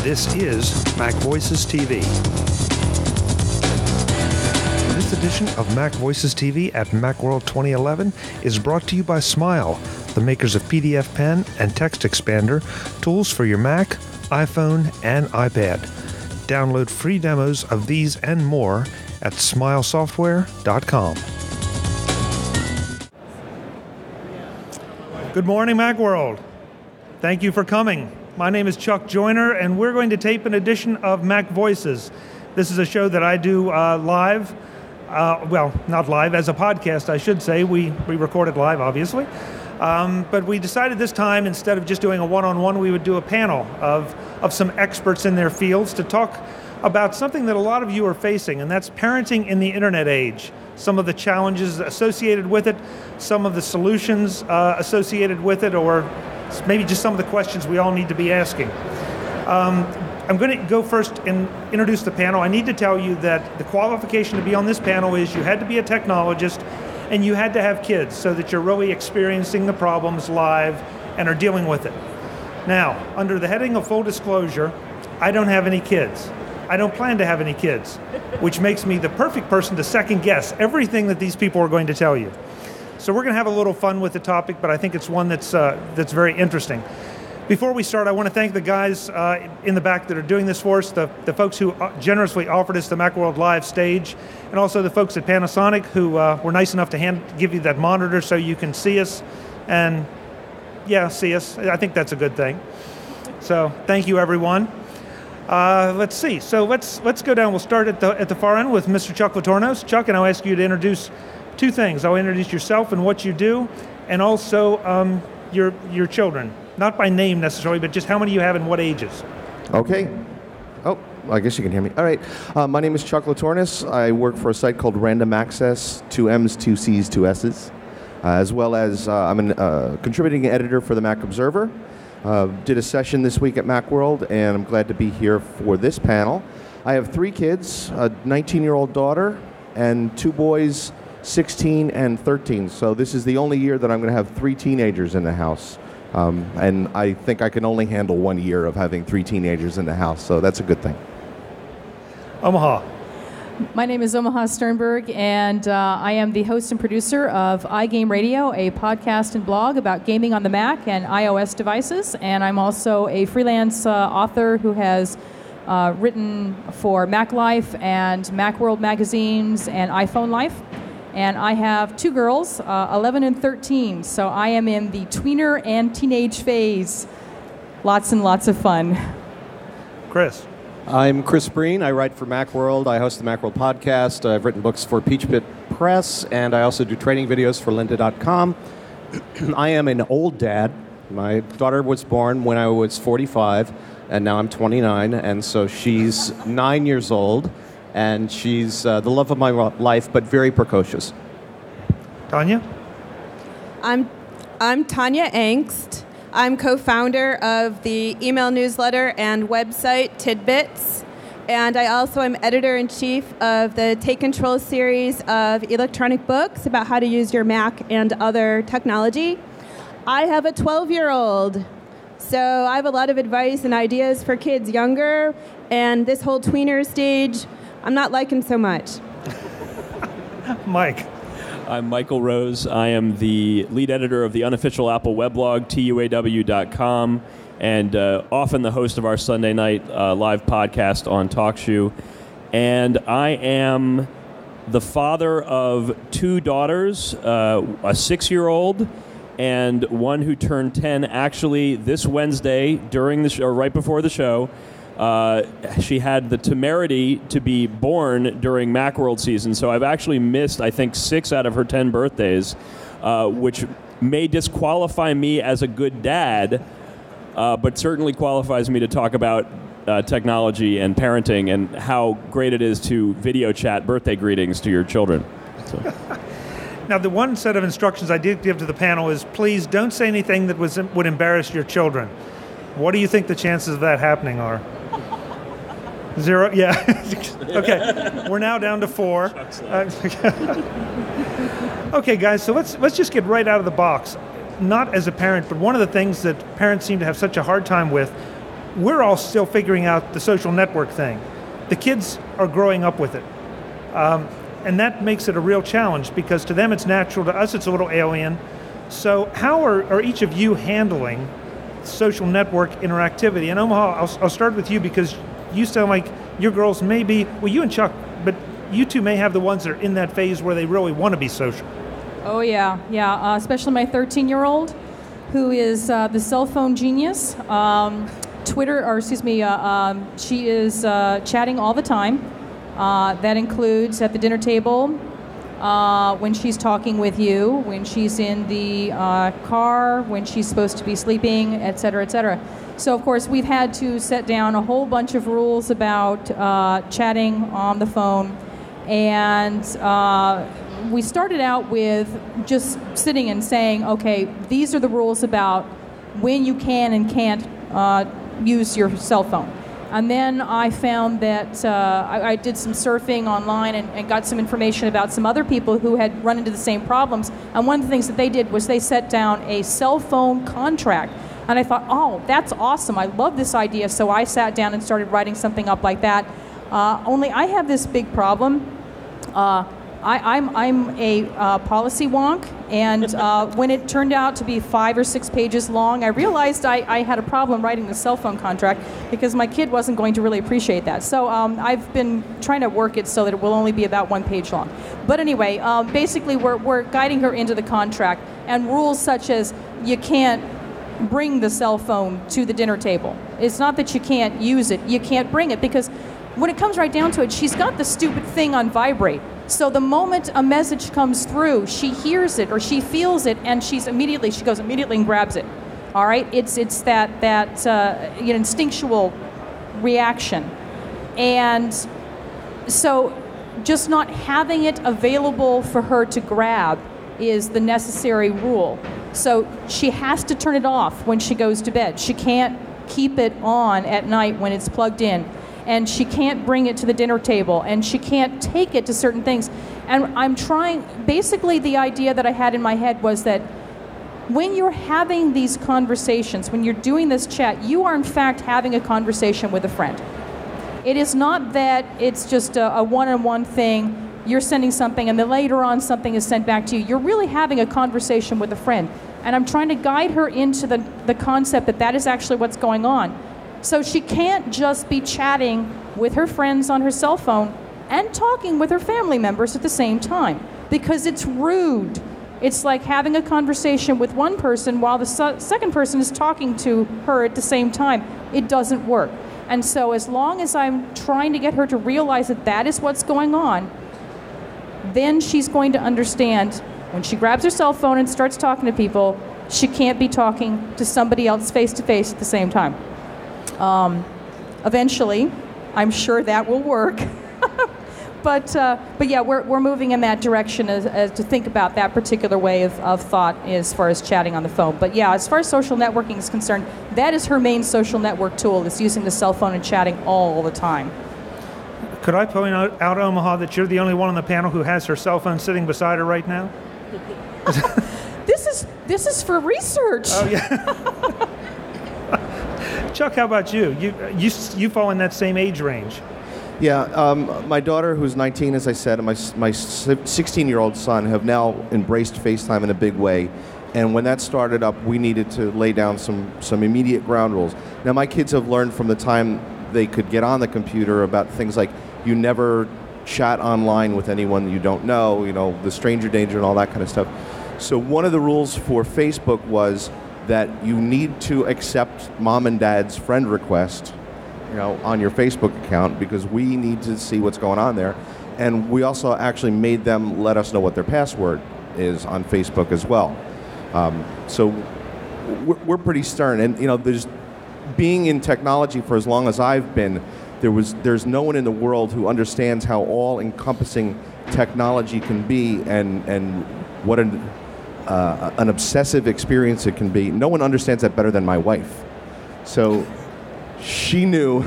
This is MacVoices TV. This edition of MacVoices TV at Macworld 2011 is brought to you by Smile, the makers of PDF Pen and Text Expander, tools for your Mac, iPhone, and iPad. Download free demos of these and more at smilesoftware.com. Good morning, Macworld. Thank you for coming. My name is Chuck Joyner, and we're going to tape an edition of MacVoices. This is a show that I do live. Well, not live, as a podcast, I should say. We record it live, obviously. But we decided this time, instead of just doing a one-on-one, we would do a panel of some experts in their fields to talk about something that a lot of you are facing, and that's parenting in the internet age. Some of the challenges associated with it, some of the solutions associated with it, or maybe just some of the questions we all need to be asking. I'm going to go first and introduce the panel. I need to tell you that the qualification to be on this panel is you had to be a technologist and you had to have kids so that you're really experiencing the problems live and are dealing with it. Now, under the heading of full disclosure, I don't have any kids. I don't plan to have any kids, which makes me the perfect person to second guess everything that these people are going to tell you. So we're going to have a little fun with the topic, but I think it's one that's very interesting. Before we start, I want to thank the guys in the back that are doing this for us, the folks who generously offered us the Macworld Live stage, and also the folks at Panasonic who were nice enough to give you that monitor so you can see us, and see us. I think that's a good thing. So thank you, everyone. Let's see. So let's go down. We'll start at the far end with Mr. Chuck Tournous. Chuck, and I'll ask you to introduce two things. I'll introduce yourself and what you do, and also your children. Not by name necessarily, but just how many you have and what ages. Okay. Oh, I guess you can hear me. All right. My name is Chuck Tournous. I work for a site called RandomMaccess, 2 M's, 2 C's, 2 S's, as well as I'm a contributing editor for the Mac Observer. Did a session this week at Macworld, and I'm glad to be here for this panel. I have 3 kids, a 19-year-old daughter, and 2 boys, 16 and 13. So this is the only year that I'm going to have 3 teenagers in the house. And I think I can only handle 1 year of having 3 teenagers in the house, so that's a good thing. Omaha. My name is Omaha Sternberg, and I am the host and producer of iGame Radio, a podcast and blog about gaming on the Mac and iOS devices. And I'm also a freelance author who has written for Mac Life and Macworld magazines and iPhone Life. And I have 2 girls, 11 and 13, so I am in the tweener and teenage phase. Lots and lots of fun. Chris. I'm Chris Breen. I write for Macworld. I host the Macworld podcast. I've written books for Peachpit Press, and I also do training videos for lynda.com. I am an old dad. My daughter was born when I was 45, and now I'm 29, and so she's 9 years old. And she's the love of my life, but very precocious. Tonya? I'm Tonya Engst. I'm co-founder of the email newsletter and website TidBITS. And I also am editor-in-chief of the Take Control series of electronic books about how to use your Mac and other technology. I have a 12-year-old. So I have a lot of advice and ideas for kids younger. And this whole tweener stage, I'm not liking so much. Mike. I'm Michael Rose. I am the lead editor of the Unofficial Apple Weblog, tuaw.com, and often the host of our Sunday night live podcast on TalkShoe. And I am the father of 2 daughters, a 6-year-old and one who turned 10 actually this Wednesday during the show, or right before the show. She had the temerity to be born during Macworld season, so I've actually missed, I think, 6 out of her 10 birthdays, which may disqualify me as a good dad, but certainly qualifies me to talk about technology and parenting and how great it is to video chat birthday greetings to your children. So. Now, the one set of instructions I did give to the panel is please don't say anything that would embarrass your children. What do you think the chances of that happening are? 0? Yeah. Okay. We're now down to 4. Okay, guys, so let's just get right out of the box. Not as a parent, but one of the things that parents seem to have such a hard time with, we're all still figuring out the social network thing. The kids are growing up with it. And that makes it a real challenge because to them it's natural, to us it's a little alien. So how are each of you handling social network interactivity? And Omaha, I'll start with you because you sound like your girls may be, well, you and Chuck, but you two may have the ones that are in that phase where they really want to be social. Oh, yeah. Especially my 13-year-old, who is the cell phone genius. She is chatting all the time. That includes at the dinner table, when she's talking with you, when she's in the car, when she's supposed to be sleeping, et cetera, et cetera. So, of course, we've had to set down a whole bunch of rules about chatting on the phone. And we started out with just sitting and saying, okay, these are the rules about when you can and can't use your cell phone. And then I found that I did some surfing online and got some information about some other people who had run into the same problems. And one of the things that they did was they set down a cell phone contract. And I thought, oh, that's awesome. I love this idea. So I sat down and started writing something up like that. Only I have this big problem. I'm a policy wonk, and when it turned out to be 5 or 6 pages long, I realized I had a problem writing the cell phone contract because my kid wasn't going to really appreciate that. So I've been trying to work it so that it will only be about 1 page long. But anyway, basically we're guiding her into the contract, and rules such as you can't bring the cell phone to the dinner table. It's not that you can't use it, you can't bring it, because when it comes right down to it, she's got the stupid thing on vibrate. So the moment a message comes through, she hears it or she feels it, and she goes immediately and grabs it. All right, it's that instinctual reaction, and so just not having it available for her to grab is the necessary rule. So she has to turn it off when she goes to bed. She can't keep it on at night when it's plugged in. And she can't bring it to the dinner table, and she can't take it to certain things. And I'm trying, basically the idea that I had in my head was that when you're having these conversations, when you're doing this chat, you are in fact having a conversation with a friend. It is not that it's just a one-on-one thing, you're sending something and then later on something is sent back to you. You're really having a conversation with a friend. And I'm trying to guide her into the concept that is actually what's going on. So she can't just be chatting with her friends on her cell phone and talking with her family members at the same time, because it's rude. It's like having a conversation with one person while the second person is talking to her at the same time. It doesn't work. And so as long as I'm trying to get her to realize that is what's going on, then she's going to understand when she grabs her cell phone and starts talking to people, she can't be talking to somebody else face to face at the same time. Eventually, I'm sure that will work. But yeah, we're moving in that direction as to think about that particular way of thought as far as chatting on the phone. But yeah, as far as social networking is concerned, that is her main social network tool, is using the cell phone and chatting all the time. Could I point out, Omaha, that you're the only one on the panel who has her cell phone sitting beside her right now? This is for research. Oh, yeah. Chuck, how about you? You fall in that same age range. Yeah, my daughter, who's 19, as I said, and my 16-year-old son have now embraced FaceTime in a big way. And when that started up, we needed to lay down some immediate ground rules. Now, my kids have learned from the time they could get on the computer about things like you never chat online with anyone you don't know, the stranger danger and all that kind of stuff. So one of the rules for Facebook was that you need to accept mom and dad's friend request, on your Facebook account, because we need to see what's going on there. And we also actually made them let us know what their password is on Facebook as well. So we're pretty stern. And there's being in technology for as long as I've been, there's no one in the world who understands how all-encompassing technology can be and what an obsessive experience it can be. No one understands that better than my wife. So she knew,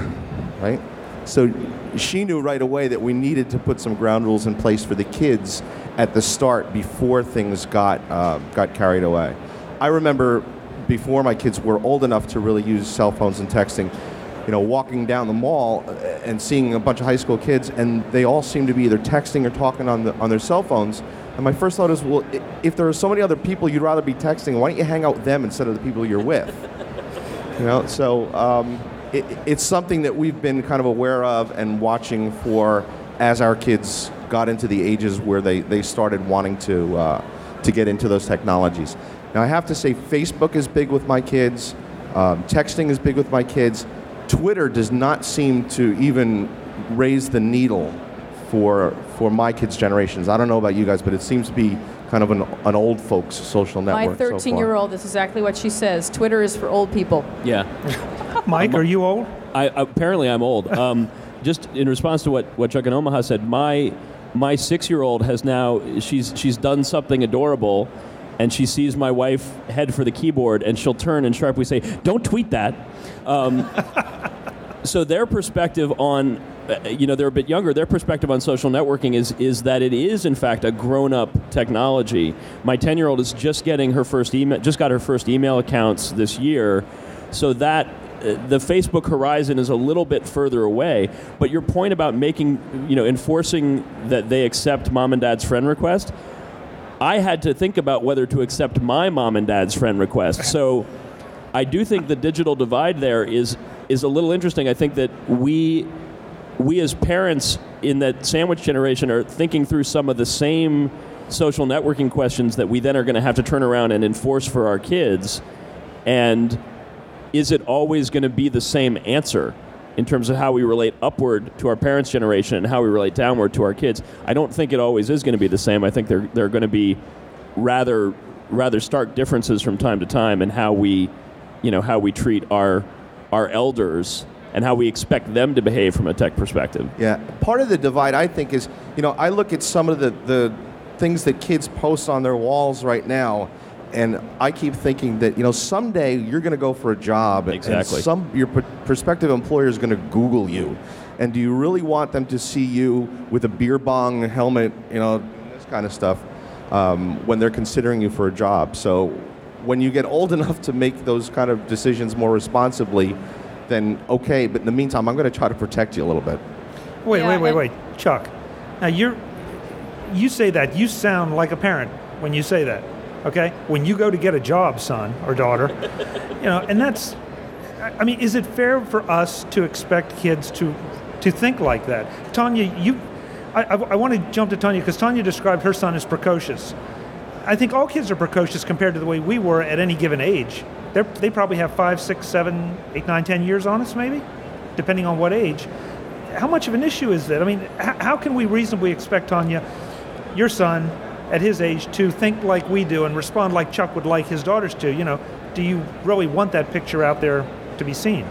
right? So she knew right away that we needed to put some ground rules in place for the kids at the start before things got carried away. I remember before my kids were old enough to really use cell phones and texting, walking down the mall and seeing a bunch of high school kids, and they all seem to be either texting or talking on their cell phones. And my first thought is, well, if there are so many other people you'd rather be texting, why don't you hang out with them instead of the people you're with? So it's something that we've been kind of aware of and watching for as our kids got into the ages where they started wanting to get into those technologies. Now, I have to say, Facebook is big with my kids. Texting is big with my kids. Twitter does not seem to even raise the needle for my kids' generations. I don't know about you guys, but it seems to be kind of an old folks social network. My 13-year-old, this is exactly what she says. Twitter is for old people. Yeah. Mike, are you old? Apparently I'm old. Just in response to what Chuck and Omaha said, my 6-year-old has now, she's done something adorable, and she sees my wife head for the keyboard, and she'll turn and sharply say, "Don't tweet that." So their perspective on, they're a bit younger. Their perspective on social networking is that it is in fact a grown-up technology. My 10-year-old is just getting her first email, just got her first email accounts this year, so that the Facebook horizon is a little bit further away. But your point about enforcing that they accept mom and dad's friend request, I had to think about whether to accept my mom and dad's friend request. So I do think the digital divide there is a little interesting. I think that we as parents in that sandwich generation are thinking through some of the same social networking questions that we then are going to have to turn around and enforce for our kids. And is it always going to be the same answer in terms of how we relate upward to our parents' generation and how we relate downward to our kids? I don't think it always is going to be the same. I think there are going to be rather stark differences from time to time in how we treat our elders and how we expect them to behave from a tech perspective. Yeah, part of the divide, I think, is, I look at some of the things that kids post on their walls right now, and I keep thinking that, someday you're going to go for a job. Exactly. And your prospective employer is going to Google you. And do you really want them to see you with a beer bong helmet, this kind of stuff, when they're considering you for a job? So when you get old enough to make those kind of decisions more responsibly, then okay. But in the meantime, I'm going to try to protect you a little bit. Wait. Chuck, now you say that. You sound like a parent when you say that. Okay, when you go to get a job, son or daughter, and that's, is it fair for us to expect kids to think like that? Tonya, I want to jump to Tonya because Tonya described her son as precocious. I think all kids are precocious compared to the way we were at any given age. They probably have 5, 6, 7, 8, 9, 10 years on us, maybe, depending on what age. How much of an issue is that? How can we reasonably expect, Tonya, your son at his age to think like we do and respond like Chuck would like his daughters to? Do you really want that picture out there to be seen?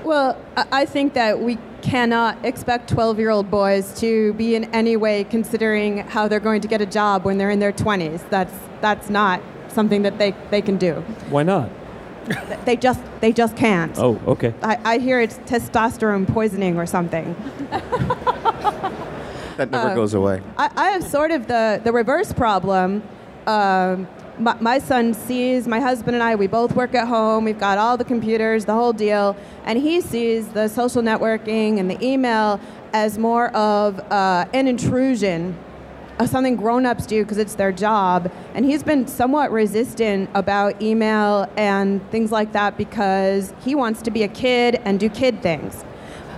Well, I think that we cannot expect 12-year-old boys to be in any way considering how they're going to get a job when they're in their 20s. That's not something that they can do. Why not? They just can't. Oh, okay. I hear it's testosterone poisoning or something. That never goes away. I have sort of the reverse problem. My son sees my husband and I, we both work at home, we've got all the computers, the whole deal, and he sees the social networking and the email as more of an intrusion of something grown-ups do because it's their job. And he's been somewhat resistant about email and things like that because he wants to be a kid and do kid things.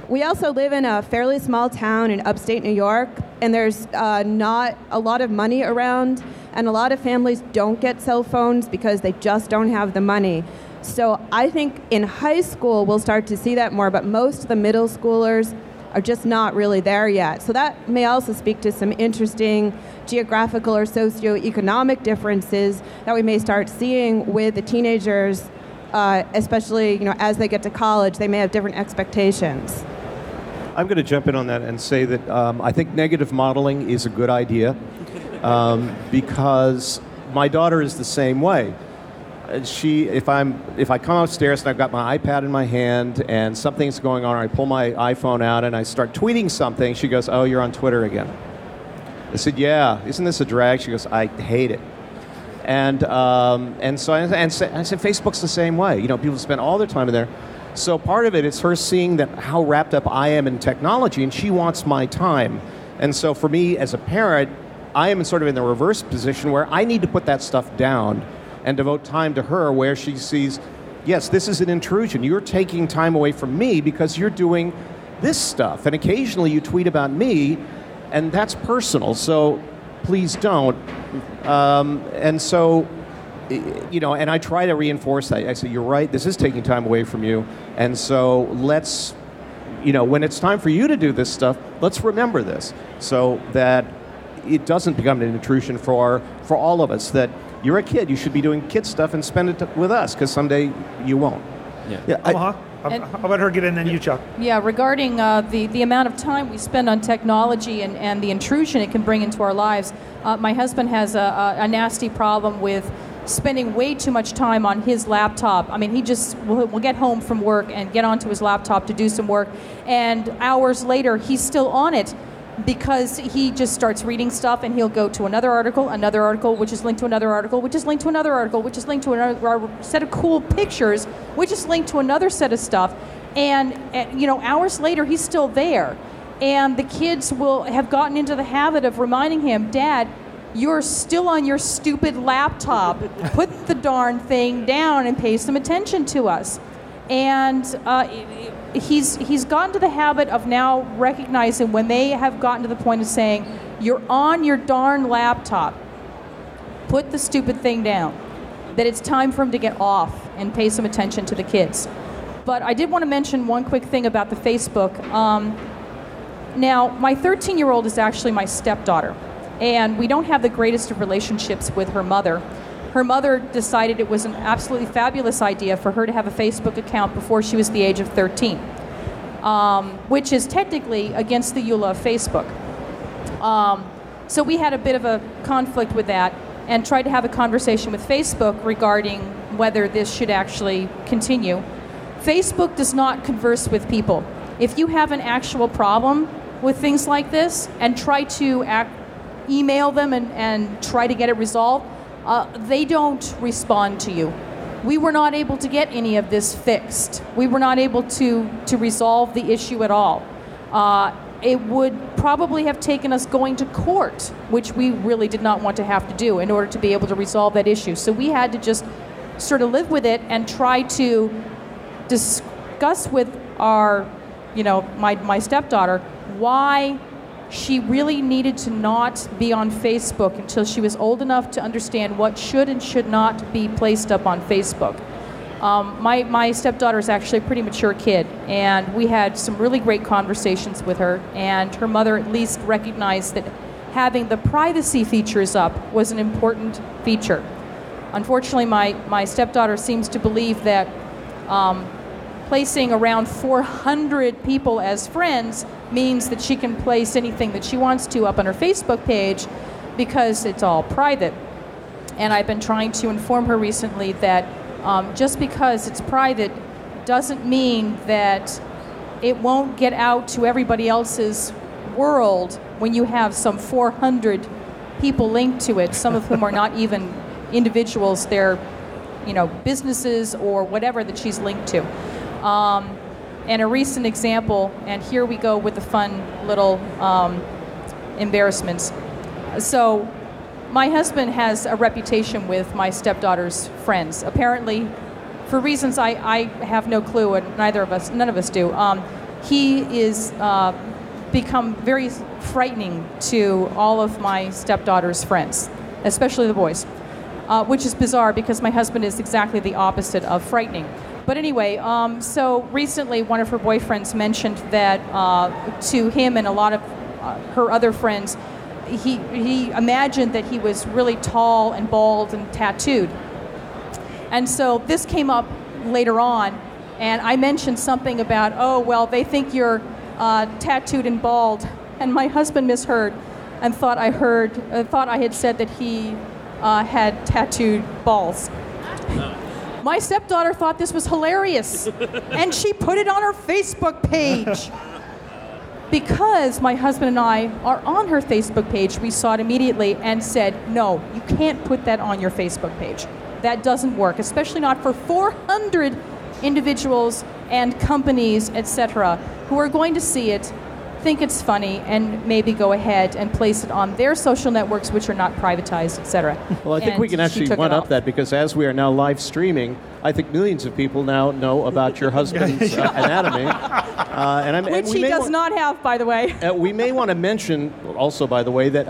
We also live in a fairly small town in upstate New York, and there's not a lot of money around, and a lot of families don't get cell phones because they just don't have the money. So I think in high school we'll start to see that more, but most of the middle schoolers are just not really there yet. So that may also speak to some interesting geographical or socioeconomic differences that we may start seeing with the teenagers, especially as they get to college, they may have different expectations. I'm going to jump in on that and say that I think negative modeling is a good idea because my daughter is the same way. If I come upstairs and I've got my iPad in my hand and something's going on, or I pull my iPhone out and I start tweeting something, she goes, "Oh, you're on Twitter again." I said, "Yeah, isn't this a drag?" She goes, "I hate it." And so I said, Facebook's the same way. People spend all their time in there. So part of it is her seeing that how wrapped up I am in technology, and she wants my time. And so for me as a parent, I am sort of in the reverse position where I need to put that stuff down and devote time to her where she sees, yes, this is an intrusion. You're taking time away from me because you're doing this stuff. And occasionally you tweet about me, and that's personal, so please don't. And so, you know, and I try to reinforce that. I say, you're right, this is taking time away from you. And so let's, you know, when it's time for you to do this stuff, let's remember this so that it doesn't become an intrusion for all of us, that you're a kid, you should be doing kid stuff and spend it with us, because someday you won't. Yeah, Omaha, I'll let her get in, then you, Chuck. Yeah, regarding the amount of time we spend on technology and the intrusion it can bring into our lives, my husband has a nasty problem with spending way too much time on his laptop. I mean, he just will get home from work and get onto his laptop to do some work, and hours later he's still on it, because he just starts reading stuff, and he'll go to another article, which is linked to another article, which is linked to another article, which is linked to another set of cool pictures, which is linked to another set of stuff. And you know, hours later, he's still there. And the kids will have gotten into the habit of reminding him, Dad, you're still on your stupid laptop. Put the darn thing down and pay some attention to us. And he's gotten to the habit of now recognizing when they have gotten to the point of saying, you're on your darn laptop, put the stupid thing down, that it's time for him to get off and pay some attention to the kids. But I did want to mention one quick thing about the Facebook. Now, my 13-year-old is actually my stepdaughter, and we don't have the greatest of relationships with her mother. Her mother decided it was an absolutely fabulous idea for her to have a Facebook account before she was the age of 13, which is technically against the EULA of Facebook. So we had a bit of a conflict with that and tried to have a conversation with Facebook regarding whether this should actually continue. Facebook does not converse with people. If you have an actual problem with things like this and try to email them and try to get it resolved, they don't respond to you. We were not able to get any of this fixed. We were not able to resolve the issue at all. It would probably have taken us going to court, which we really did not want to have to do in order to be able to resolve that issue. So we had to just sort of live with it and try to discuss with our, you know, my stepdaughter why she really needed to not be on Facebook until she was old enough to understand what should and should not be placed up on Facebook. My stepdaughter is actually a pretty mature kid, and we had some really great conversations with her, and her mother at least recognized that having the privacy features up was an important feature. Unfortunately, my stepdaughter seems to believe that placing around 400 people as friends means that she can place anything that she wants to up on her Facebook page because it's all private. And I've been trying to inform her recently that just because it's private doesn't mean that it won't get out to everybody else's world when you have some 400 people linked to it, some of whom are not even individuals, they're, you know, businesses or whatever that she's linked to. And a recent example, and here we go with the fun little embarrassments. So my husband has a reputation with my stepdaughter's friends. Apparently, for reasons I have no clue, and none of us do, he is become very frightening to all of my stepdaughter's friends, especially the boys, which is bizarre because my husband is exactly the opposite of frightening. But anyway, so recently one of her boyfriends mentioned that to him and a lot of her other friends, he imagined that he was really tall and bald and tattooed. And so this came up later on, and I mentioned something about, oh, well, they think you're tattooed and bald. And my husband misheard and thought I had said that he had tattooed balls. My stepdaughter thought this was hilarious, and she put it on her Facebook page. Because my husband and I are on her Facebook page, we saw it immediately and said, no, you can't put that on your Facebook page. That doesn't work, especially not for 400 individuals and companies, etc., who are going to see it, think it's funny, and maybe go ahead and place it on their social networks, which are not privatized, etc. Well, I think we can actually one-up that, because as we are now live streaming, I think millions of people now know about your husband's anatomy. Which he does not have, by the way. We may want to mention also, by the way, that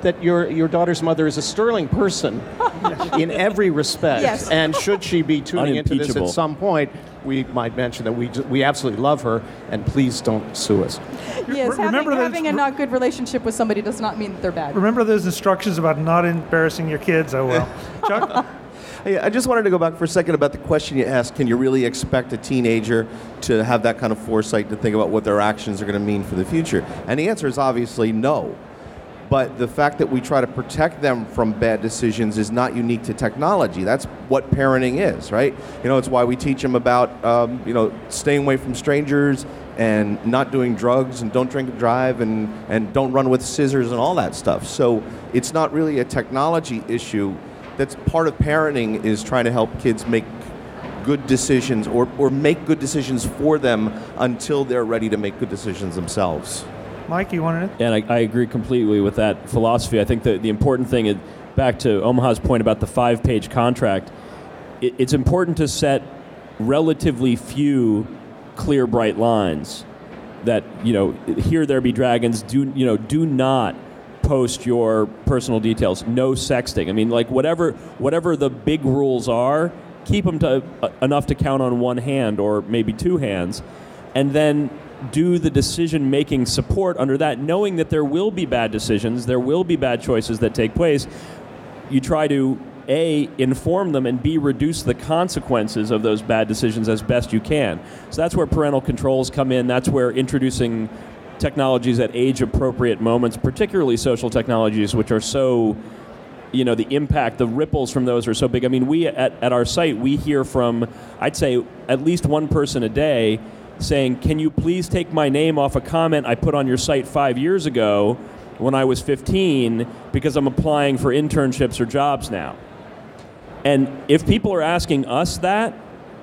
that your daughter's mother is a sterling person in every respect. Yes. And should she be tuning into this at some point, we might mention that we absolutely love her, and please don't sue us. Yes, having a not good relationship with somebody does not mean that they're bad. Remember those instructions about not embarrassing your kids? Oh, well. Chuck? Hey, I just wanted to go back for a second about the question you asked. Can you really expect a teenager to have that kind of foresight to think about what their actions are going to mean for the future? And the answer is obviously no. But the fact that we try to protect them from bad decisions is not unique to technology. That's what parenting is, right? You know, it's why we teach them about, staying away from strangers and not doing drugs and don't drink and drive and don't run with scissors and all that stuff. So it's not really a technology issue. That's part of parenting, is trying to help kids make good decisions or make good decisions for them until they're ready to make good decisions themselves. Mike, you wanted it? And I agree completely with that philosophy. I think that the important thing is, back to Omaha's point about the 5-page contract, it's important to set relatively few clear, bright lines that, here there be dragons, do not post your personal details, no sexting. I mean, like, whatever the big rules are, keep them to enough to count on one hand or maybe two hands, and then do the decision-making support under that, knowing that there will be bad decisions, there will be bad choices that take place. You try to, A, inform them, and B, reduce the consequences of those bad decisions as best you can. So that's where parental controls come in. That's where introducing technologies at age-appropriate moments, particularly social technologies, which are so, the impact, the ripples from those are so big. I mean, we at our site, we hear from, I'd say, at least one person a day saying, can you please take my name off a comment I put on your site 5 years ago when I was 15 because I'm applying for internships or jobs now. And if people are asking us that,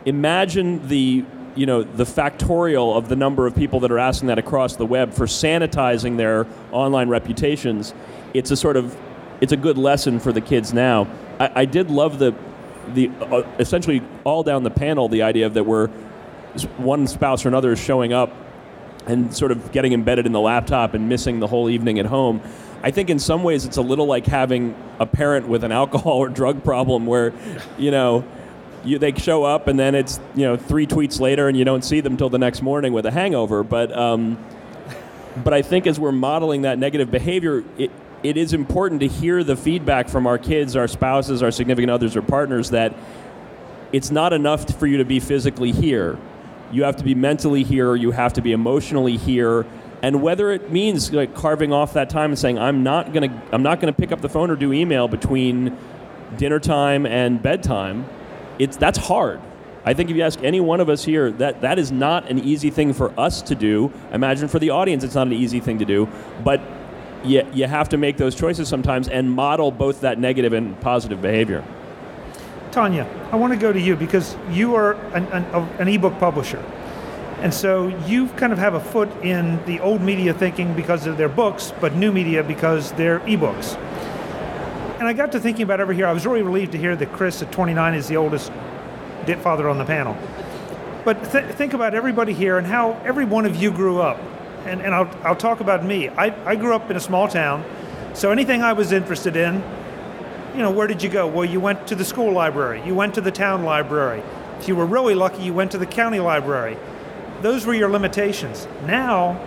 imagine the factorial of the number of people that are asking that across the web for sanitizing their online reputations. It's a good lesson for the kids now. I did love the essentially all down the panel, the idea of that we're one spouse or another is showing up and sort of getting embedded in the laptop and missing the whole evening at home. I think in some ways it's a little like having a parent with an alcohol or drug problem where, they show up and then it's, 3 tweets later and you don't see them till the next morning with a hangover. But I think as we're modeling that negative behavior, it is important to hear the feedback from our kids, our spouses, our significant others, or partners that it's not enough for you to be physically here. You have to be mentally here, or you have to be emotionally here, and whether it means carving off that time and saying I'm not gonna pick up the phone or do email between dinner time and bedtime, that's hard. I think if you ask any one of us here, that is not an easy thing for us to do. I imagine for the audience it's not an easy thing to do, but you have to make those choices sometimes and model both that negative and positive behavior. Tonya, I want to go to you because you are an ebook publisher. And so you kind of have a foot in the old media thinking because of their books, but new media because they're ebooks. And I got to thinking about over here, I was really relieved to hear that Chris at 29 is the oldest father on the panel. But think about everybody here and how every one of you grew up. And I'll talk about me. I grew up in a small town, so anything I was interested in, where did you go? Well, you went to the school library. You went to the town library. If you were really lucky, you went to the county library. Those were your limitations. Now,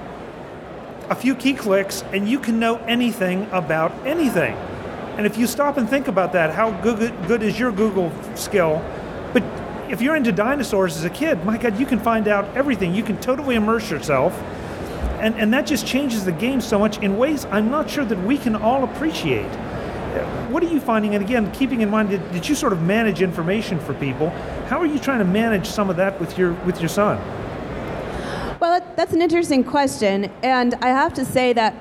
a few key clicks, and you can know anything about anything. And if you stop and think about that, how good is your Google skill? But if you're into dinosaurs as a kid, my God, you can find out everything. You can totally immerse yourself. And that just changes the game so much in ways I'm not sure that we can all appreciate. What are you finding? And again, keeping in mind, did you sort of manage information for people? How are you trying to manage some of that with your son? Well, that's an interesting question. And I have to say that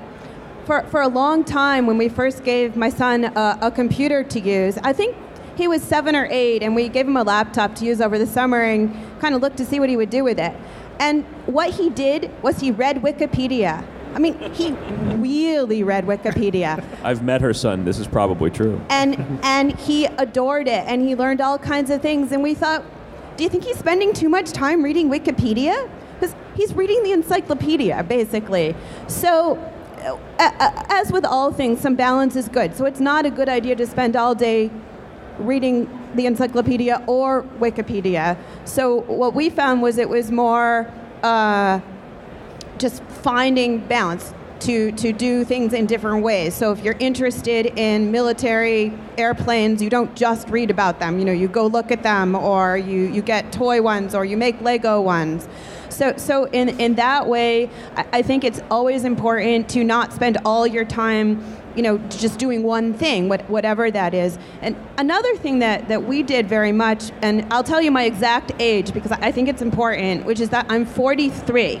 for a long time, when we first gave my son a computer to use, I think he was 7 or 8, and we gave him a laptop to use over the summer. And kind of looked to see what he would do with it. And what he did was he read Wikipedia. I mean, he really read Wikipedia. I've met her son. This is probably true. And he adored it, and he learned all kinds of things. And we thought, do you think he's spending too much time reading Wikipedia? Because he's reading the encyclopedia, basically. So, as with all things, some balance is good. So it's not a good idea to spend all day reading the encyclopedia or Wikipedia. So what we found was it was more just finding balance to do things in different ways. So if you're interested in military airplanes, you don't just read about them. You go look at them, or you get toy ones, or you make Lego ones. So in that way, I think it's always important to not spend all your time just doing one thing, whatever that is. And another thing that we did very much, and I'll tell you my exact age because I think it's important, which is that I'm 43.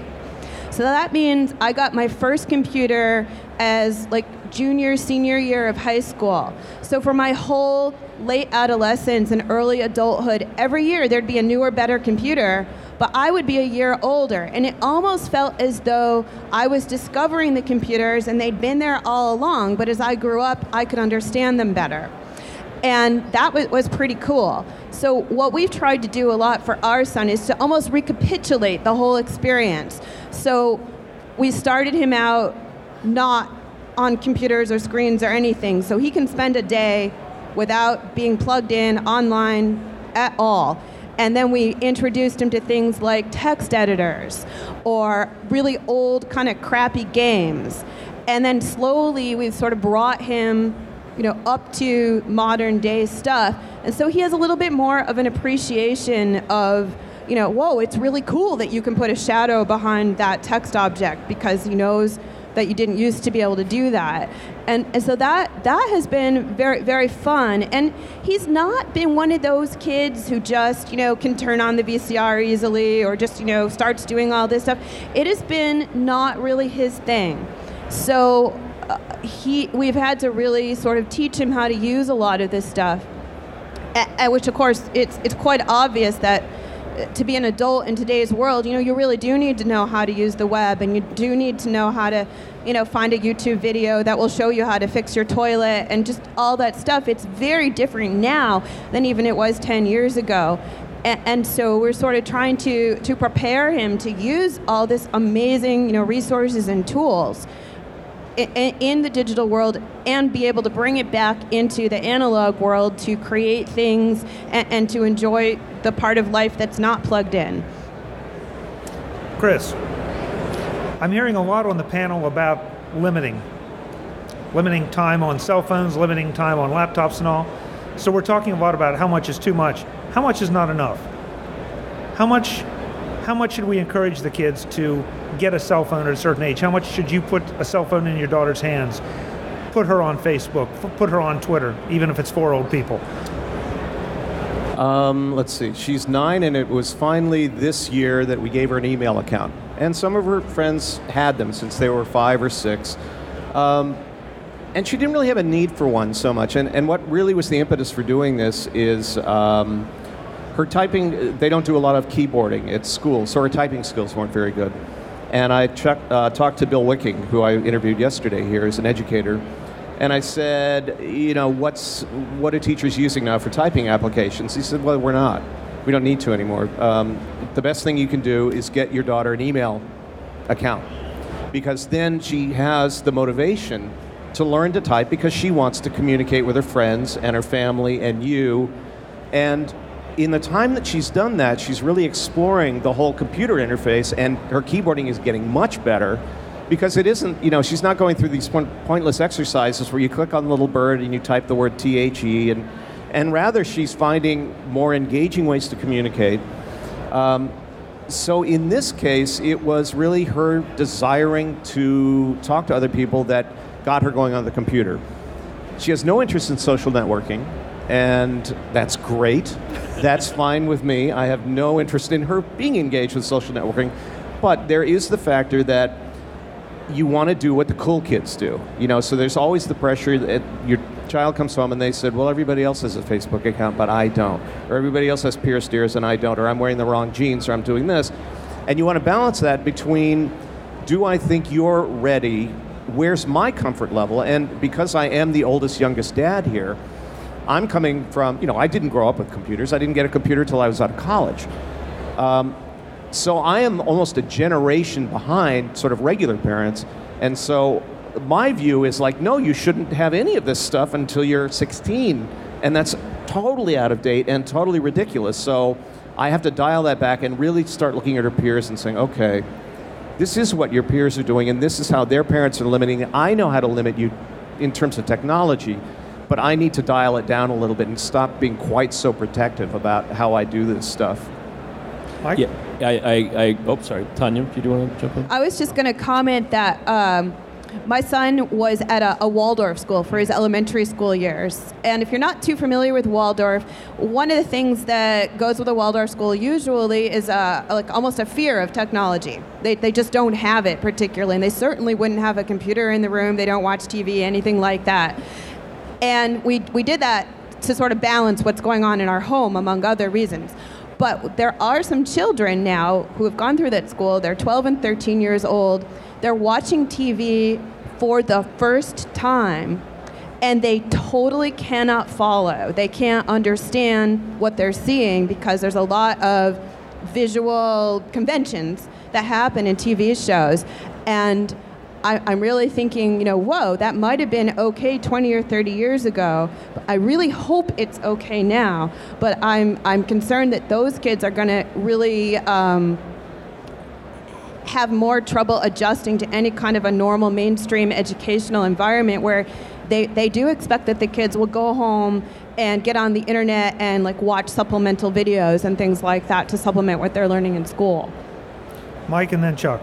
So that means I got my first computer as junior, senior year of high school. So for my whole late adolescence and early adulthood, every year there'd be a newer, better computer, but I would be a year older. And it almost felt as though I was discovering the computers and they'd been there all along, but as I grew up, I could understand them better. And that was pretty cool. So what we've tried to do a lot for our son is to almost recapitulate the whole experience. So we started him out not on computers or screens or anything, so he can spend a day without being plugged in online at all. And then we introduced him to things like text editors or really old kind of crappy games. And then slowly we've sort of brought him up to modern day stuff. And so he has a little bit more of an appreciation of, whoa, it's really cool that you can put a shadow behind that text object because he knows that you didn't used to be able to do that. And so that has been very, very fun. And he's not been one of those kids who just, can turn on the VCR easily or just, starts doing all this stuff. It has been not really his thing. So we've had to really sort of teach him how to use a lot of this stuff, which of course it's quite obvious that to be an adult in today's world, you really do need to know how to use the web, and you do need to know how to, find a YouTube video that will show you how to fix your toilet and just all that stuff. It's very different now than even it was 10 years ago. And so we're sort of trying to prepare him to use all this amazing, resources and tools in the digital world and be able to bring it back into the analog world to create things and to enjoy the part of life that's not plugged in. Chris, I'm hearing a lot on the panel about limiting time on cell phones, limiting time on laptops and all. So we're talking a lot about how much is too much, how much is not enough. How much should we encourage the kids to get a cell phone at a certain age? How much should you put a cell phone in your daughter's hands? Put her on Facebook, put her on Twitter, even if it's for old people. Let's see. She's 9, and it was finally this year that we gave her an email account. And some of her friends had them since they were 5 or 6. And she didn't really have a need for one so much. And what really was the impetus for doing this is her typing, they don't do a lot of keyboarding at school, so her typing skills weren't very good. And I talked to Bill Wicking, who I interviewed yesterday here as an educator, and I said, what are teachers using now for typing applications? He said, well, we're not. We don't need to anymore. The best thing you can do is get your daughter an email account, because then she has the motivation to learn to type because she wants to communicate with her friends and her family and you. And in the time that she's done that, she's really exploring the whole computer interface, and her keyboarding is getting much better because it isn't, she's not going through these pointless exercises where you click on the little bird and you type the word THE, and rather she's finding more engaging ways to communicate. So in this case, it was really her desiring to talk to other people that got her going on the computer. She has no interest in social networking, and that's great. That's fine with me. I have no interest in her being engaged with social networking. But there is the factor that you want to do what the cool kids do. So there's always the pressure that your child comes home and they said, well, everybody else has a Facebook account, but I don't. Or everybody else has pierced ears and I don't. Or I'm wearing the wrong jeans, or I'm doing this. And you want to balance that between, do I think you're ready? Where's my comfort level? And because I am the oldest, youngest dad here, I'm coming from, I didn't grow up with computers. I didn't get a computer till I was out of college. So I am almost a generation behind sort of regular parents. And so my view is like, no, you shouldn't have any of this stuff until you're 16. And that's totally out of date and totally ridiculous. So I have to dial that back and really start looking at her peers and saying, okay, this is what your peers are doing, and this is how their parents are limiting. I know how to limit you in terms of technology, but I need to dial it down a little bit and stop being quite so protective about how I do this stuff. Mike? Yeah, sorry. Tonya, do you want to jump in? I was just going to comment that my son was at a Waldorf school for his elementary school years. And if you're not too familiar with Waldorf, one of the things that goes with a Waldorf school usually is like almost a fear of technology. They just don't have it particularly, and they certainly wouldn't have a computer in the room. They don't watch TV, anything like that. And we did that to sort of balance what's going on in our home, among other reasons. But there are some children now who have gone through that school. They're 12 and 13 years old. They're watching TV for the first time, and they totally cannot follow. They can't understand what they're seeing because there's a lot of visual conventions that happen in TV shows. And I'm really thinking, whoa, that might have been okay 20 or 30 years ago. I really hope it's okay now. But I'm concerned that those kids are going to really have more trouble adjusting to any kind of a normal mainstream educational environment where they do expect that the kids will go home and get on the internet and like watch supplemental videos and things like that to supplement what they're learning in school. Mike and then Chuck.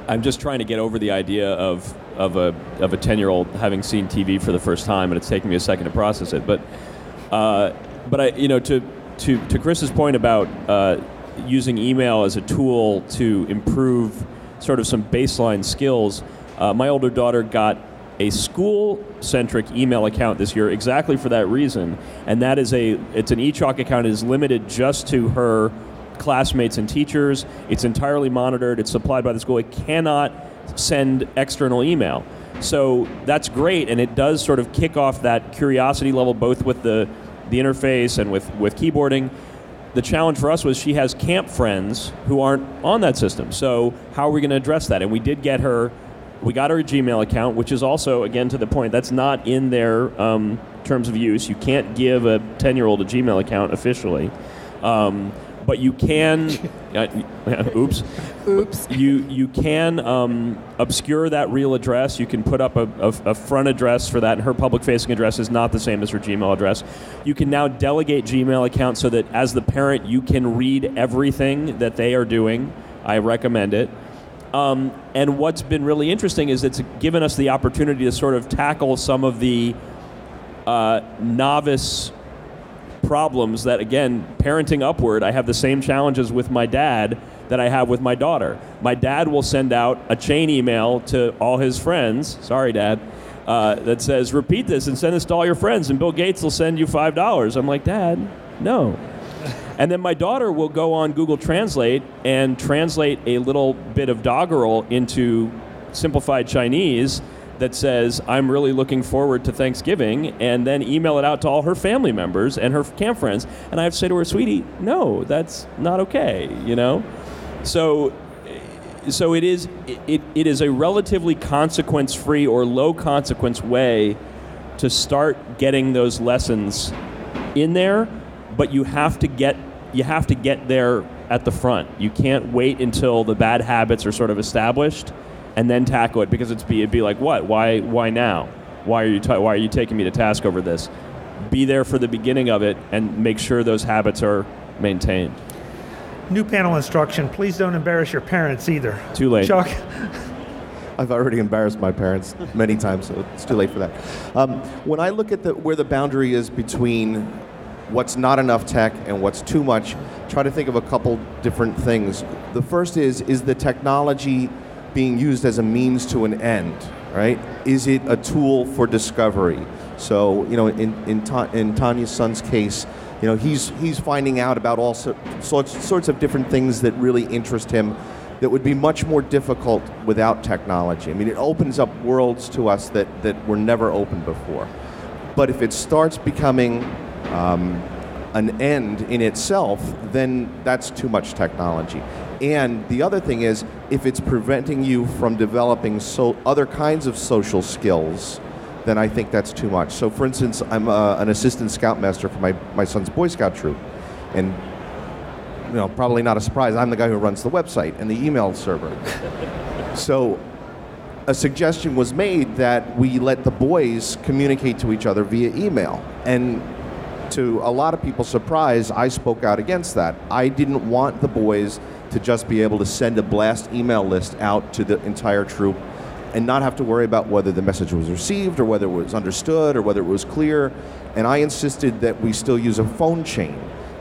I'm just trying to get over the idea of a 10-year-old having seen TV for the first time, and it's taking me a second to process it. But to Chris's point about using email as a tool to improve sort of some baseline skills, my older daughter got a school-centric email account this year exactly for that reason, and that is it's an eChalk account. It is limited just to her classmates and teachers. It's entirely monitored. It's supplied by the school. It cannot send external email. So that's great, and it does sort of kick off that curiosity level both with the interface and with keyboarding. The challenge for us was she has camp friends who aren't on that system. So how are we going to address that? And we got her a Gmail account, which is also, again, to the point, that's not in their terms of use. You can't give a 10-year-old a Gmail account officially. But you can, oops. You can obscure that real address. You can put up a front address for that, and her public-facing address is not the same as her Gmail address. You can now delegate Gmail accounts so that as the parent, you can read everything that they are doing. I recommend it. And what's been really interesting is it's given us the opportunity to sort of tackle some of the novice problems that, again, parenting upward, I have the same challenges with my dad that I have with my daughter. My dad will send out a chain email to all his friends, sorry, Dad, that says, repeat this and send this to all your friends, and Bill Gates will send you $5. I'm like, Dad, no. And then my daughter will go on Google Translate and translate a little bit of doggerel into simplified Chinese that says, I'm really looking forward to Thanksgiving, and then email it out to all her family members and her camp friends. And I have to say to her, sweetie, no, that's not okay, So it is a relatively consequence-free or low-consequence way to start getting those lessons in there, but you have to get there at the front. You can't wait until the bad habits are sort of established and then tackle it, because it'd be like, what? Why now? Why are you taking me to task over this? Be there for the beginning of it and make sure those habits are maintained. New panel instruction: please don't embarrass your parents either. Too late. Chuck? I've already embarrassed my parents many times, so it's too late for that. When I look at where the boundary is between what's not enough tech and what's too much, try to think of a couple different things. The first is the technology being used as a means to an end, right? Is it a tool for discovery? So, in Tonya's son's case, he's finding out about all sorts of different things that really interest him that would be much more difficult without technology. I mean, it opens up worlds to us that were never open before. But if it starts becoming an end in itself, then that's too much technology. And the other thing is, if it's preventing you from developing other kinds of social skills, then I think that's too much. So for instance, I'm an assistant scoutmaster for my son's Boy Scout troop. And probably not a surprise, I'm the guy who runs the website and the email server. So a suggestion was made that we let the boys communicate to each other via email. And to a lot of people's surprise, I spoke out against that. I didn't want the boys to just be able to send a blast email list out to the entire troop and not have to worry about whether the message was received or whether it was understood or whether it was clear. And I insisted that we still use a phone chain,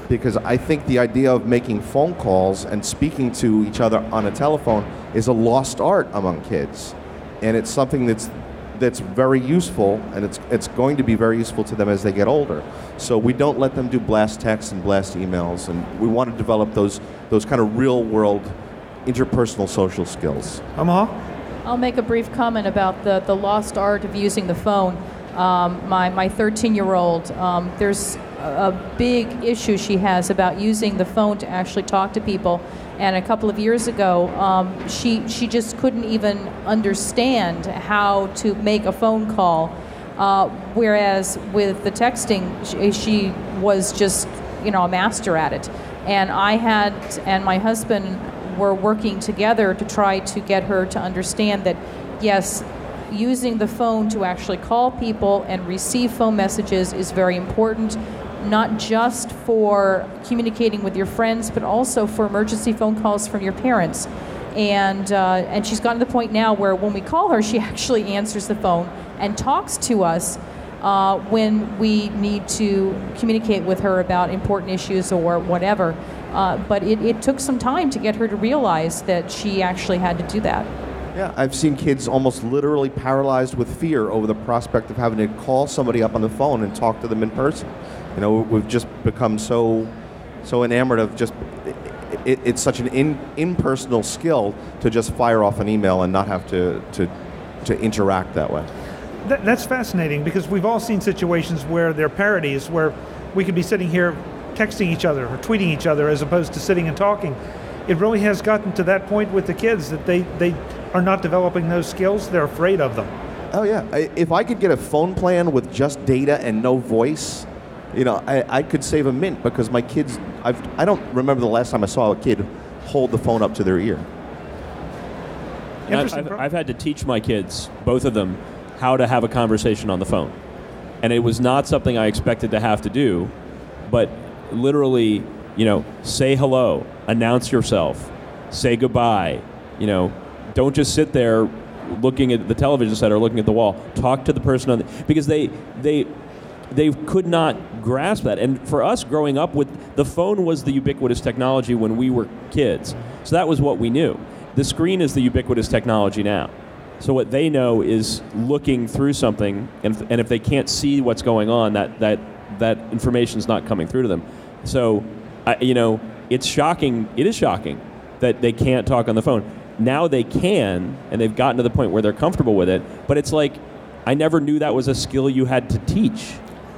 because I think the idea of making phone calls and speaking to each other on a telephone is a lost art among kids. And it's something that's very useful, and it's going to be very useful to them as they get older. So we don't let them do blast texts and blast emails, and we want to develop those kind of real-world interpersonal social skills. Omaha? I'll make a brief comment about the lost art of using the phone. My 13-year-old, there's a big issue she has about using the phone to actually talk to people. And a couple of years ago, she just couldn't even understand how to make a phone call. Whereas with the texting, she was just, a master at it. And I and my husband were working together to try to get her to understand that, yes, using the phone to actually call people and receive phone messages is very important, not just for communicating with your friends, but also for emergency phone calls from your parents. And she's gotten to the point now where when we call her, she actually answers the phone and talks to us when we need to communicate with her about important issues or whatever. But it took some time to get her to realize that she actually had to do that. Yeah, I've seen kids almost literally paralyzed with fear over the prospect of having to call somebody up on the phone and talk to them in person. We've just become so enamored of just, it's such an impersonal skill to just fire off an email and not have to interact that way. That's fascinating, because we've all seen situations where there are parodies where we could be sitting here texting each other or tweeting each other as opposed to sitting and talking. It really has gotten to that point with the kids that they are not developing those skills. They're afraid of them. Oh yeah, if I could get a phone plan with just data and no voice, I could save a mint, because my kids, I don't remember the last time I saw a kid hold the phone up to their ear. I've had to teach my kids, both of them, how to have a conversation on the phone. And it was not something I expected to have to do, but literally, say hello, announce yourself, say goodbye, don't just sit there looking at the television set or looking at the wall. Talk to the person because they could not grasp that. And for us growing up with, the phone was the ubiquitous technology when we were kids. So that was what we knew. The screen is the ubiquitous technology now. So what they know is looking through something, and if they can't see what's going on, that information's not coming through to them. So, it's shocking. It is shocking that they can't talk on the phone. Now they can, and they've gotten to the point where they're comfortable with it. But it's like, I never knew that was a skill you had to teach.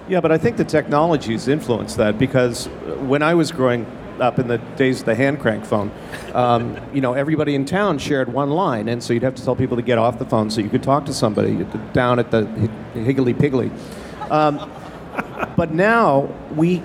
Yeah, but I think the technology's influenced that, because when I was growing up in the days of the hand crank phone, everybody in town shared one line, and so you'd have to tell people to get off the phone so you could talk to somebody down at the Higgly Piggly. But now we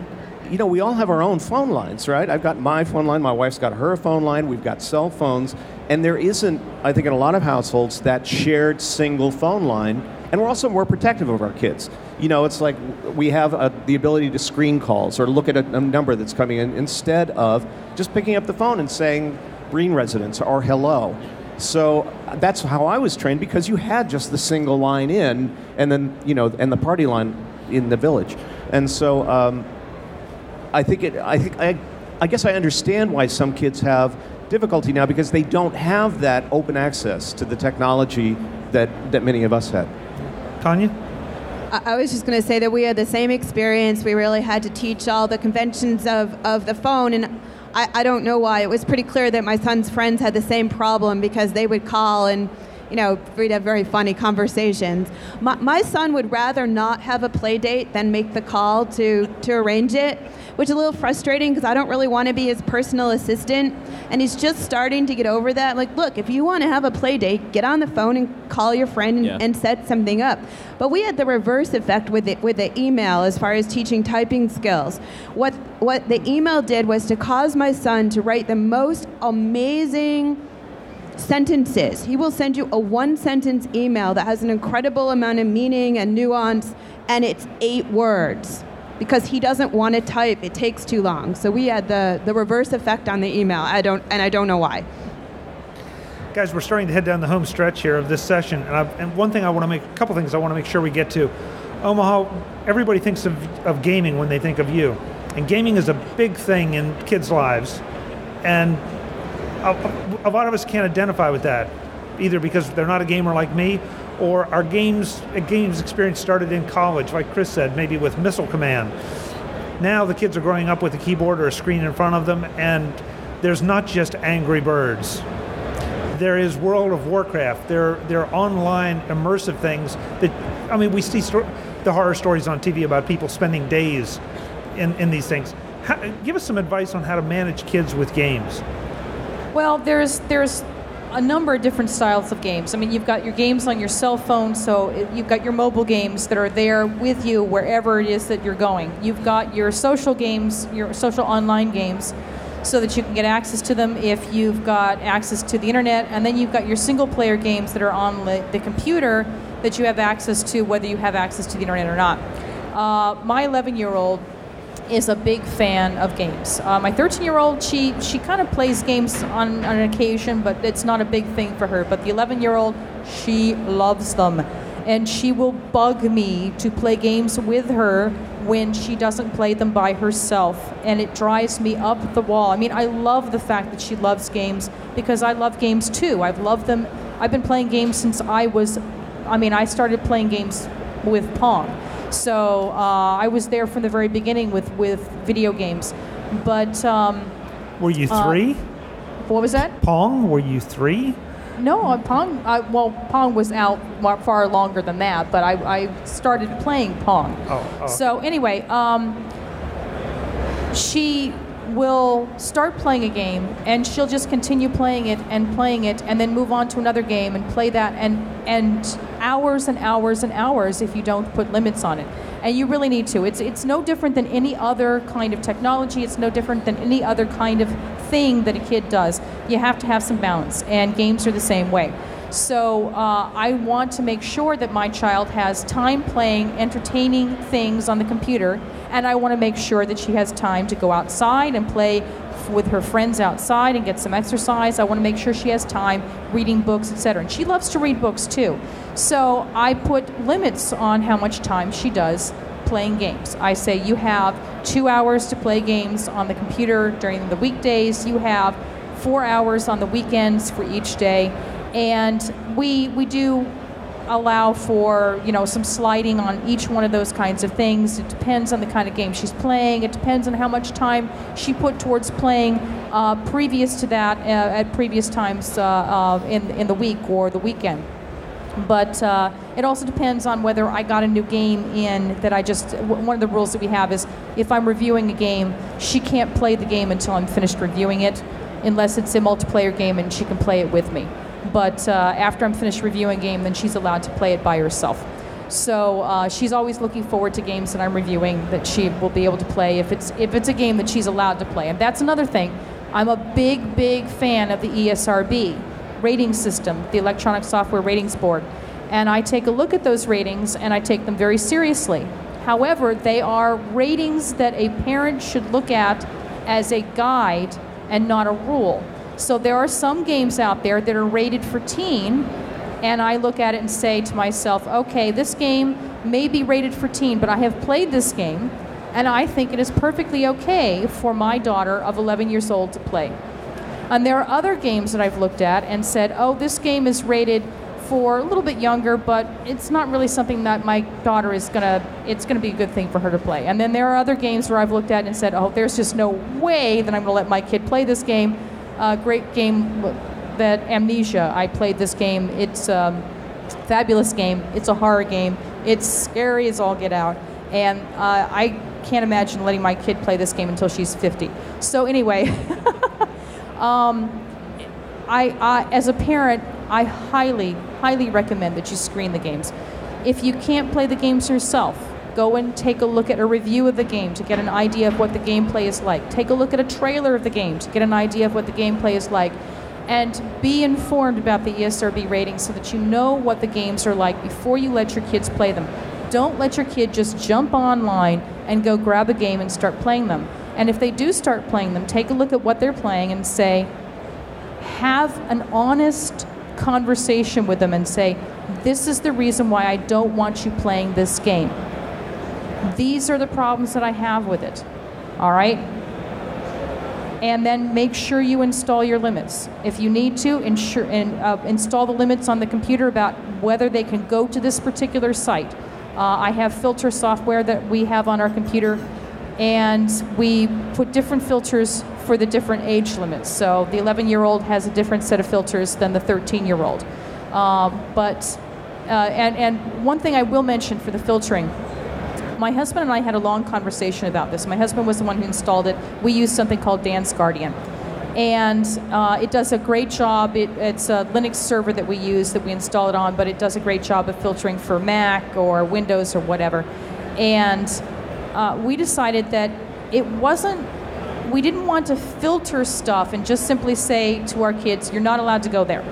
all have our own phone lines, right? I've got my phone line, my wife's got her phone line, we've got cell phones, and there isn't, I think in a lot of households, that shared single phone line, and we're also more protective of our kids. It's like we have the ability to screen calls or look at a number that's coming in instead of just picking up the phone and saying Breen residence or hello. So that's how I was trained, because you had just the single line in, and then, and the party line in the village. And so I guess I understand why some kids have difficulty now, because they don't have that open access to the technology that many of us had. Tonya? I was just going to say that we had the same experience. We really had to teach all the conventions of the phone, and I don't know why. It was pretty clear that my son's friends had the same problem, because they would call and, you know, we'd have very funny conversations. My son would rather not have a play date than make the call to arrange it, which is a little frustrating because I don't really want to be his personal assistant. And he's just starting to get over that. Like, look, if you want to have a play date, get on the phone and call your friend and set something up. But we had the reverse effect with the email as far as teaching typing skills. What the email did was to cause my son to write the most amazing sentences. He will send you a one-sentence email that has an incredible amount of meaning and nuance, and it's 8 words. Because he doesn't want to type, it takes too long. So we had the reverse effect on the email. I don't know why. Guys, we're starting to head down the home stretch here of this session, and a couple things I want to make sure we get to. Omaha, everybody thinks of gaming when they think of you, and gaming is a big thing in kids' lives, and a lot of us can't identify with that, either because they're not a gamer like me, or our games experience started in college, like Chris said, maybe with Missile Command. Now the kids are growing up with a keyboard or a screen in front of them, and there's not just Angry Birds. There is World of Warcraft. There are online immersive things that, we see the horror stories on TV about people spending days in these things. Give us some advice on how to manage kids with games. Well, there's a number of different styles of games. You've got your games on your cell phone, so you've got your mobile games that are there with you wherever it is that you're going. You've got your social games, your social online games, so that you can get access to them if you've got access to the internet, and then you've got your single-player games that are on the computer that you have access to, whether you have access to the internet or not. My 11-year-old is a big fan of games. My 13-year-old, she kind of plays games on an occasion, but it's not a big thing for her. But the 11-year-old, she loves them. And she will bug me to play games with her when she doesn't play them by herself. And it drives me up the wall. I love the fact that she loves games, because I love games too. I've loved them. I've been playing games since I started playing games with Pong. So I was there from the very beginning with video games. But were you 3? What was that? Pong? Were you 3? No, Pong. Pong was out far longer than that. But I started playing Pong. Oh. So anyway, she will start playing a game, and she'll just continue playing it, and then move on to another game and play that, and hours and hours and hours if you don't put limits on it. And you really need to. It's no different than any other kind of technology. It's no different than any other kind of thing that a kid does. You have to have some balance, and games are the same way. So I want to make sure that my child has time playing entertaining things on the computer, and I want to make sure that she has time to go outside and play with her friends outside and get some exercise. I want to make sure she has time reading books, etc. And she loves to read books too. So I put limits on how much time she does playing games. I say you have 2 hours to play games on the computer during the weekdays. You have 4 hours on the weekends for each day. And we do allow for, some sliding on each one of those kinds of things. It depends on the kind of game she's playing. It depends on how much time she put towards playing previous to that at previous times in the week or the weekend. But it also depends on whether I got a new game in that one of the rules that we have is if I'm reviewing a game, she can't play the game until I'm finished reviewing it, unless it's a multiplayer game and she can play it with me. But after I'm finished reviewing a game, then she's allowed to play it by herself. So she's always looking forward to games that I'm reviewing that she will be able to play if it's a game that she's allowed to play. And that's another thing. I'm a big fan of the ESRB rating system, the Electronic Software Ratings Board. And I take a look at those ratings, and I take them very seriously. However, they are ratings that a parent should look at as a guide and not a rule. So there are some games out there that are rated for teen, and I look at it and say to myself, okay, this game may be rated for teen, but I have played this game, And I think it is perfectly okay for my daughter of 11 years old to play. And there are other games that I've looked at and said, oh, this game is rated for a little bit younger, but it's not really something that my daughter it's gonna be a good thing for her to play. And then there are other games where I've looked at and said, oh, there's just no way that I'm gonna let my kid play this game. Great game, that Amnesia. I played this game. It's a fabulous game. It's a horror game. It's scary as all get out. And I can't imagine letting my kid play this game until she's 50. So anyway, as a parent, I highly, highly recommend that you screen the games. If you can't play the games yourself, go and take a look at a review of the game to get an idea of what the gameplay is like. Take a look at a trailer of the game to get an idea of what the gameplay is like. And be informed about the ESRB ratings so that you know what the games are like before you let your kids play them. Don't let your kid just jump online and go grab a game and start playing them. And if they do start playing them, take a look at what they're playing and say, have an honest conversation with them and say, this is the reason why I don't want you playing this game. These are the problems that I have with it. All right? And then make sure you install your limits. If you need to, install the limits on the computer about whether they can go to this particular site. I have filter software that we have on our computer, and we put different filters for the different age limits. So the 11-year-old has a different set of filters than the 13-year-old. And one thing I will mention for the filtering, my husband and I had a long conversation about this. My husband was the one who installed it. We use something called Dance Guardian. And it does a great job. It's a Linux server that we use that we install it on, but it does a great job of filtering for Mac or Windows or whatever. And we decided that we didn't want to filter stuff and just simply say to our kids, you're not allowed to go there.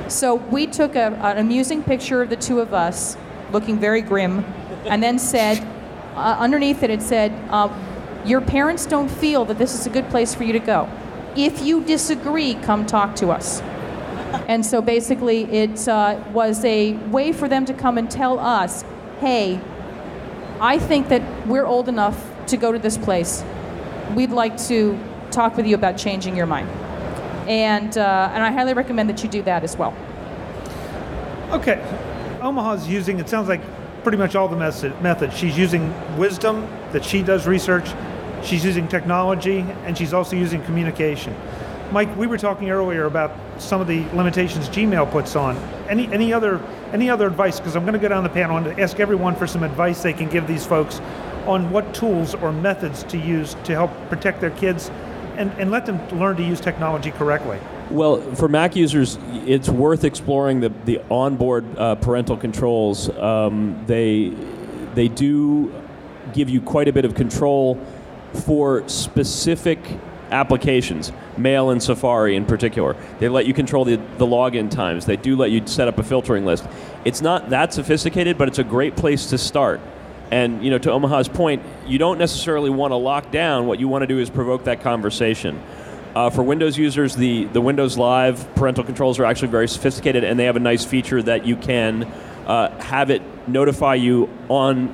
So we took an amusing picture of the two of us looking very grim, and then said, underneath it said, your parents don't feel that this is a good place for you to go. If you disagree, come talk to us. And so basically it was a way for them to come and tell us, hey, I think that we're old enough to go to this place. We'd like to talk with you about changing your mind. And I highly recommend that you do that as well. Okay. Omaha's using, it sounds like, pretty much all the methods. She's using wisdom, that she does research. She's using technology, and she's also using communication. Mike, we were talking earlier about some of the limitations Gmail puts on. Any other advice? Because I'm going to go down the panel and ask everyone for some advice they can give these folks on what tools or methods to use to help protect their kids and let them learn to use technology correctly. Well, for Mac users, it's worth exploring the onboard parental controls. They do give you quite a bit of control for specific applications, Mail and Safari in particular. They let you control the login times. They do let you set up a filtering list. It's not that sophisticated, but it's a great place to start. And to Omaha's point, you don't necessarily want to lock down. What you want to do is provoke that conversation. For Windows users, the Windows Live parental controls are actually very sophisticated, and they have a nice feature that you can have it notify you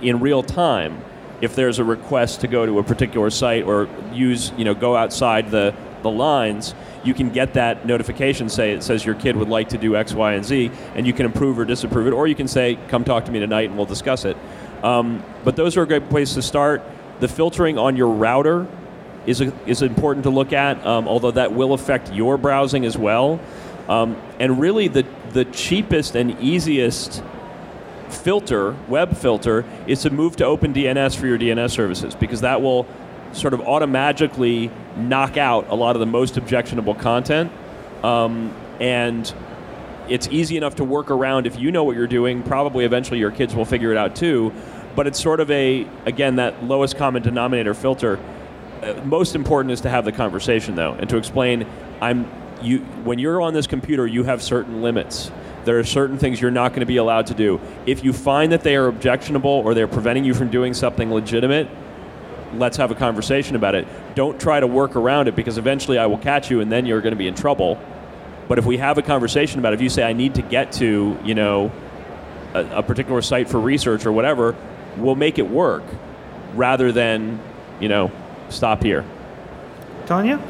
in real time if there's a request to go to a particular site or go outside the lines. You can get that notification, it says your kid would like to do X, Y, and Z, and you can approve or disapprove it, or you can say, come talk to me tonight and we'll discuss it. But those are a great place to start. The filtering on your router is important to look at, although that will affect your browsing as well. And really the cheapest and easiest web filter, is to move to OpenDNS for your DNS services, because that will sort of automatically knock out a lot of the most objectionable content. And it's easy enough to work around if you know what you're doing. Probably eventually your kids will figure it out too. But it's sort of again, that lowest common denominator filter. Most important is to have the conversation, though, and to explain, when you're on this computer, you have certain limits. There are certain things you're not going to be allowed to do. If you find that they are objectionable or they're preventing you from doing something legitimate, let's have a conversation about it. Don't try to work around it, because eventually I will catch you and then you're going to be in trouble. But if we have a conversation about it, if you say, I need to get to, a particular site for research or whatever, we'll make it work. rather than, stop here. Tonya?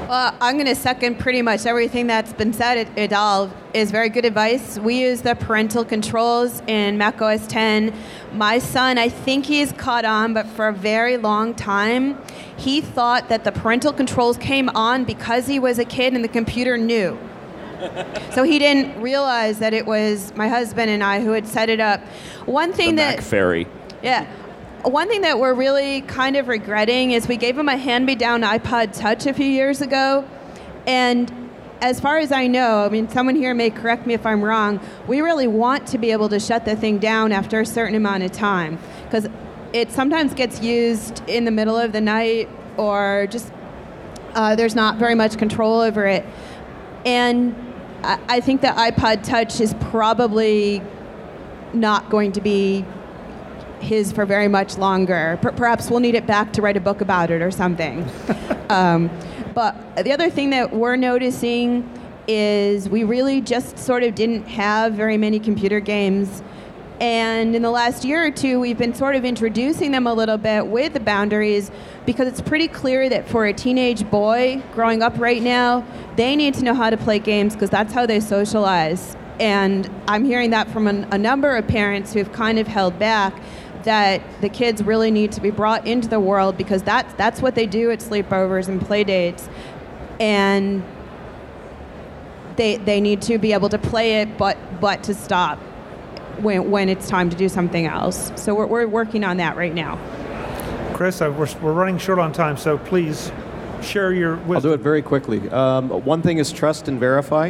Well, I'm going to second pretty much everything that's been said. It all is very good advice. We use the parental controls in macOS 10. My son, I think he's caught on, but for a very long time, he thought that the parental controls came on because he was a kid and the computer knew. So he didn't realize that it was my husband and I who had set it up. One thing Mac Fairy. Yeah. One thing that we're really kind of regretting is we gave him a hand-me-down iPod Touch a few years ago, and as far as I know, someone here may correct me if I'm wrong, we really want to be able to shut the thing down after a certain amount of time, because it sometimes gets used in the middle of the night, or just there's not very much control over it. And I think the iPod Touch is probably not going to be his for very much longer. Perhaps we'll need it back to write a book about it or something. But the other thing that we're noticing is we really just sort of didn't have very many computer games. And in the last year or two, we've been sort of introducing them a little bit with the boundaries, because it's pretty clear that for a teenage boy growing up right now, they need to know how to play games because that's how they socialize. And I'm hearing that from a number of parents who've kind of held back, that the kids really need to be brought into the world because that's what they do at sleepovers and play dates. And they need to be able to play it, but to stop when it's time to do something else. So we're working on that right now. Chris, we're running short on time, so please share your wisdom. I'll do it very quickly. One thing is trust and verify,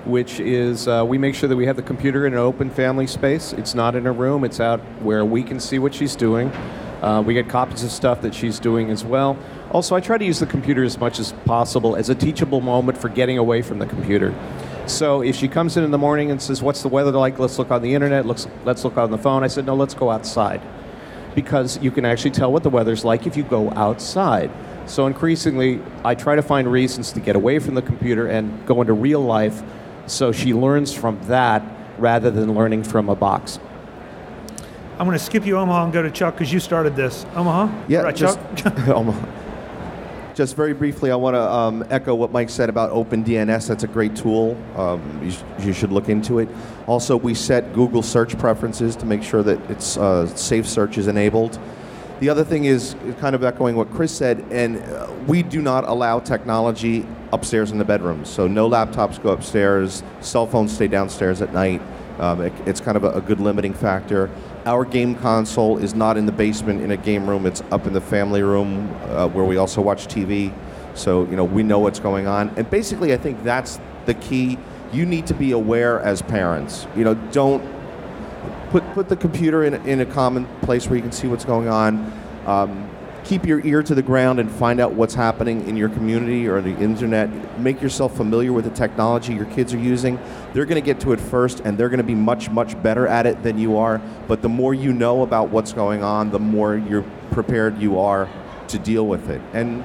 which is we make sure that we have the computer in an open family space. It's not in a room. It's out where we can see what she's doing. We get copies of stuff that she's doing as well. Also, I try to use the computer as much as possible as a teachable moment for getting away from the computer. So if she comes in the morning and says, what's the weather like? Let's look on the internet. Let's look on the phone. I said, no, let's go outside. Because you can actually tell what the weather's like if you go outside. So increasingly, I try to find reasons to get away from the computer and go into real life, so she learns from that rather than learning from a box. I'm going to skip you, Omaha, and go to Chuck because you started this. Omaha? Yeah, right, just, Chuck? Omaha. Just very briefly, I want to echo what Mike said about OpenDNS. That's a great tool. You should look into it. Also, we set Google search preferences to make sure that it's safe search is enabled. The other thing is kind of echoing what Chris said, and we do not allow technology upstairs in the bedrooms. So no laptops go upstairs, cell phones stay downstairs at night. It's kind of a good limiting factor. Our game console is not in the basement in a game room. It's up in the family room where we also watch TV. So, we know what's going on. And basically, I think that's the key. You need to be aware as parents. Don't put the computer in a common place where you can see what's going on. Keep your ear to the ground and find out what's happening in your community or the internet. Make yourself familiar with the technology your kids are using. They're going to get to it first, and they're going to be much, much better at it than you are. But the more you know about what's going on, the more you're prepared you are to deal with it. And,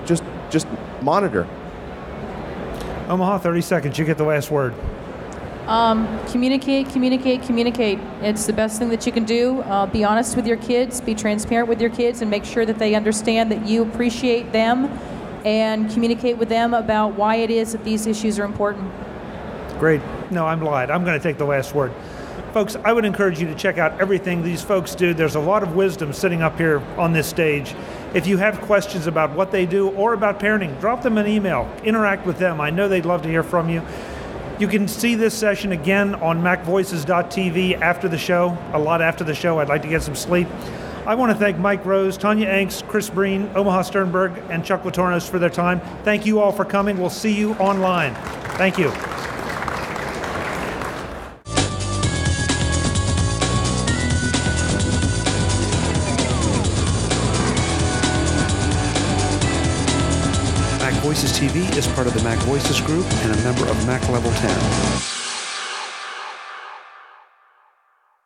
just monitor. Omaha, 30 seconds. You get the last word. Communicate. It's the best thing that you can do. Be honest with your kids, be transparent with your kids, and make sure that they understand that you appreciate them, and communicate with them about why it is that these issues are important. Great. No, I'm lied. I'm going to take the last word. Folks, I would encourage you to check out everything these folks do. There's a lot of wisdom sitting up here on this stage. If you have questions about what they do or about parenting, drop them an email. Interact with them. I know they'd love to hear from you. You can see this session again on MacVoices.tv after the show, a lot after the show. I'd like to get some sleep. I want to thank Mike Rose, Tonya Engst, Chris Breen, Omaha Sternberg, and Chuck Tournous for their time. Thank you all for coming. We'll see you online. Thank you. MacVoices TV is part of the MacVoices group and a member of Mac Level 10.